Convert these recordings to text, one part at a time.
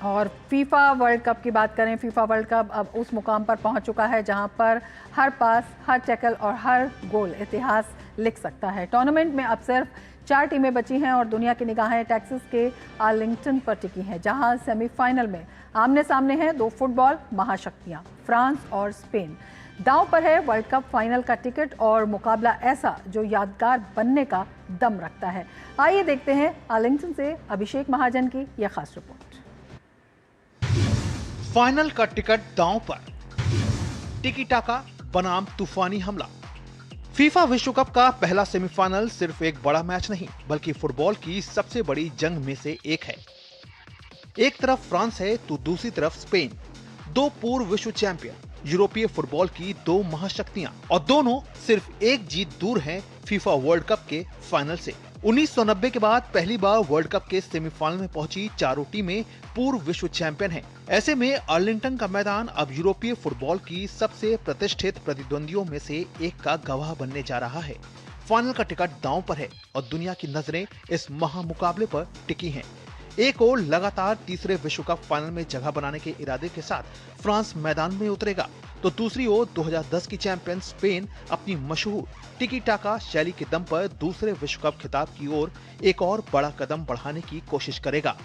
और FIFA world cup की बात करें, फीफा वर्ल्ड कप अब उस मुकाम पर पहुंच चुका है जहां पर हर पास, हर टैकल और हर गोल इतिहास लिख सकता है। टूर्नामेंट में अब सिर्फ 4 टीमें बची हैं और दुनिया की निगाहें टेक्सास के आर्लिंगटन पर टिकी हैं, जहां सेमीफाइनल में आमने सामने हैं 2 फुटबॉल महाशक्तियां, फ्रांस और स्पेन। दांव पर है वर्ल्ड कप फाइनल का टिकट और मुकाबला ऐसा जो यादगार बनने का दम रखता है। आइए देखते हैं आर्लिंगटन से अभिषेक महाजन की यह खास रिपोर्ट। फाइनल का टिकट दांव पर, टिकी टाका बनाम तूफानी हमला। फीफा विश्व कप का पहला सेमीफाइनल सिर्फ एक बड़ा मैच नहीं बल्कि फुटबॉल की सबसे बड़ी जंग में से एक है। एक तरफ फ्रांस है तो दूसरी तरफ स्पेन, 2 पूर्व विश्व चैंपियन, यूरोपीय फुटबॉल की 2 महाशक्तियां, और दोनों सिर्फ एक जीत दूर हैं फीफा वर्ल्ड कप के फाइनल से। 1990 के बाद पहली बार वर्ल्ड कप के सेमीफाइनल में पहुंची चारों टीमें पूर्व विश्व चैंपियन हैं। ऐसे में आर्लिंगटन का मैदान अब यूरोपीय फुटबॉल की सबसे प्रतिष्ठित प्रतिद्वंदियों में से एक का गवाह बनने जा रहा है। फाइनल का टिकट दांव पर है और दुनिया की नजरें इस महामुकाबले पर टिकी हैं। एक ओर लगातार तीसरे विश्व कप फाइनल में जगह बनाने के इरादे के साथ फ्रांस मैदान में उतरेगा, तो दूसरी ओर 2010 की चैंपियन स्पेन अपनी मशहूर टिकी टाका शैली के दम पर दूसरे विश्व कप खिताब की ओर एक और बड़ा कदम बढ़ाने की कोशिश करेगा।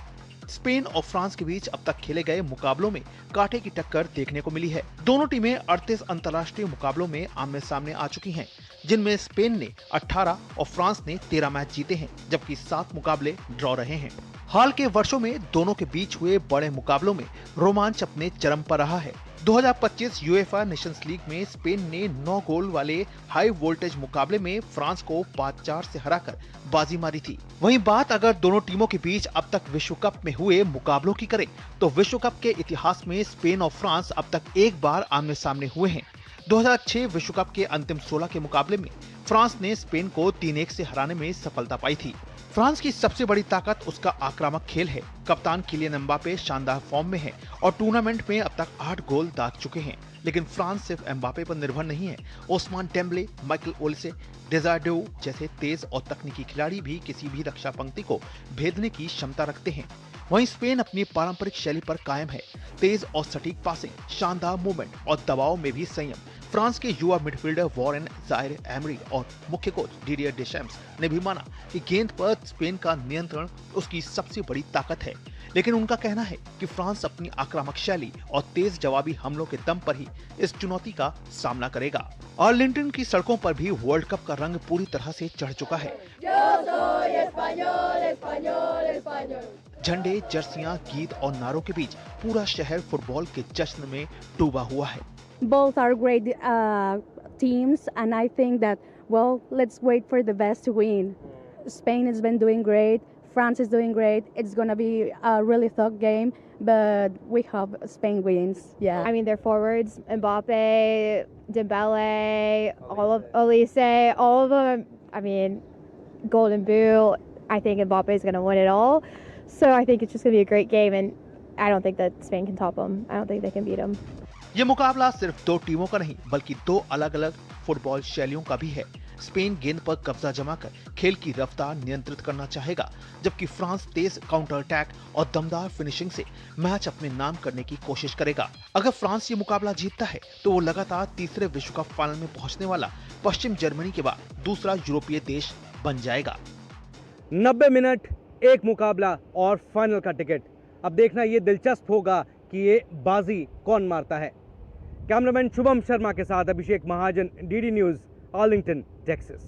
स्पेन और फ्रांस के बीच अब तक खेले गए मुकाबलों में कांटे की टक्कर देखने को मिली है। दोनों टीमें 38 अंतर्राष्ट्रीय मुकाबलों में आमने सामने आ चुकी हैं, जिनमें स्पेन ने 18 और फ्रांस ने 13 मैच जीते हैं, जबकि 7 मुकाबले ड्रॉ रहे हैं। हाल के वर्षों में दोनों के बीच हुए बड़े मुकाबलों में रोमांच अपने चरम पर रहा है। 2025 यूएफए नेशंस लीग में स्पेन ने 9 गोल वाले हाई वोल्टेज मुकाबले में फ्रांस को 5-4 से हराकर बाजी मारी थी। वहीं बात अगर दोनों टीमों के बीच अब तक विश्व कप में हुए मुकाबलों की करें, तो विश्व कप के इतिहास में स्पेन और फ्रांस अब तक एक बार आमने सामने हुए हैं। 2006 विश्व कप के अंतिम 16 के मुकाबले में फ्रांस ने स्पेन को 3-1 से हराने में सफलता पाई थी। फ्रांस की सबसे बड़ी ताकत उसका आक्रामक खेल है। कप्तान किलियन एम्बापे शानदार फॉर्म में है और टूर्नामेंट में अब तक 8 गोल दाग चुके हैं। लेकिन फ्रांस सिर्फ एम्बापे पर निर्भर नहीं है। ओस्मान डेम्बले, माइकल ओलिसे, डेज़ार्डेऊ जैसे तेज और तकनीकी खिलाड़ी भी किसी भी रक्षा पंक्ति को भेदने की क्षमता रखते हैं। वहीं स्पेन अपनी पारंपरिक शैली पर कायम है, तेज और सटीक पासिंग, शानदार मूवमेंट और दबाव में भी संयम। फ्रांस के युवा मिडफील्डर वॉरेन ज़ाइरे एमरी और मुख्य कोच डिडियर डेशैम्स ने भी माना कि गेंद पर स्पेन का नियंत्रण उसकी सबसे बड़ी ताकत है, लेकिन उनका कहना है कि फ्रांस अपनी आक्रामक शैली और तेज जवाबी हमलों के दम पर ही इस चुनौती का सामना करेगा। आर्लिंगटन की सड़कों पर भी वर्ल्ड कप का रंग पूरी तरह से चढ़ चुका है। झंडे, जर्सियां, गीत और नारों के बीच पूरा शहर फुटबॉल के जश्न में डूबा हुआ है। Both are great teams, and I think that, well, let's wait for the best to win. Spain has been doing great. France is doing great. It's going to be a really tough game, but we hope Spain wins. Yeah. I mean, their forwards, Mbappe, Dembele, all of Olise, all of them. I mean, Golden Boot. I think Mbappe is going to win it all. So I think it's just going to be a great game, and I don't think that Spain can top them. I don't think they can beat them. ये मुकाबला सिर्फ 2 टीमों का नहीं बल्कि 2 अलग-अलग football शैलियों का भी है। स्पेन गेंद पर कब्जा जमाकर खेल की रफ्तार नियंत्रित करना चाहेगा, जबकि फ्रांस तेज काउंटर अटैक और दमदार फिनिशिंग से मैच अपने नाम करने की कोशिश करेगा। अगर फ्रांस ये मुकाबला जीतता है तो वो लगातार तीसरे विश्व कप फाइनल में पहुंचने वाला पश्चिम जर्मनी के बाद दूसरा यूरोपीय देश बन जाएगा। 90 मिनट, एक मुकाबला और फाइनल का टिकट। अब देखना ये दिलचस्प होगा कि ये बाजी कौन मारता है। कैमरामैन शुभम शर्मा के साथ अभिषेक महाजन, डीडी न्यूज़, आर्लिंगटन, टेक्सास।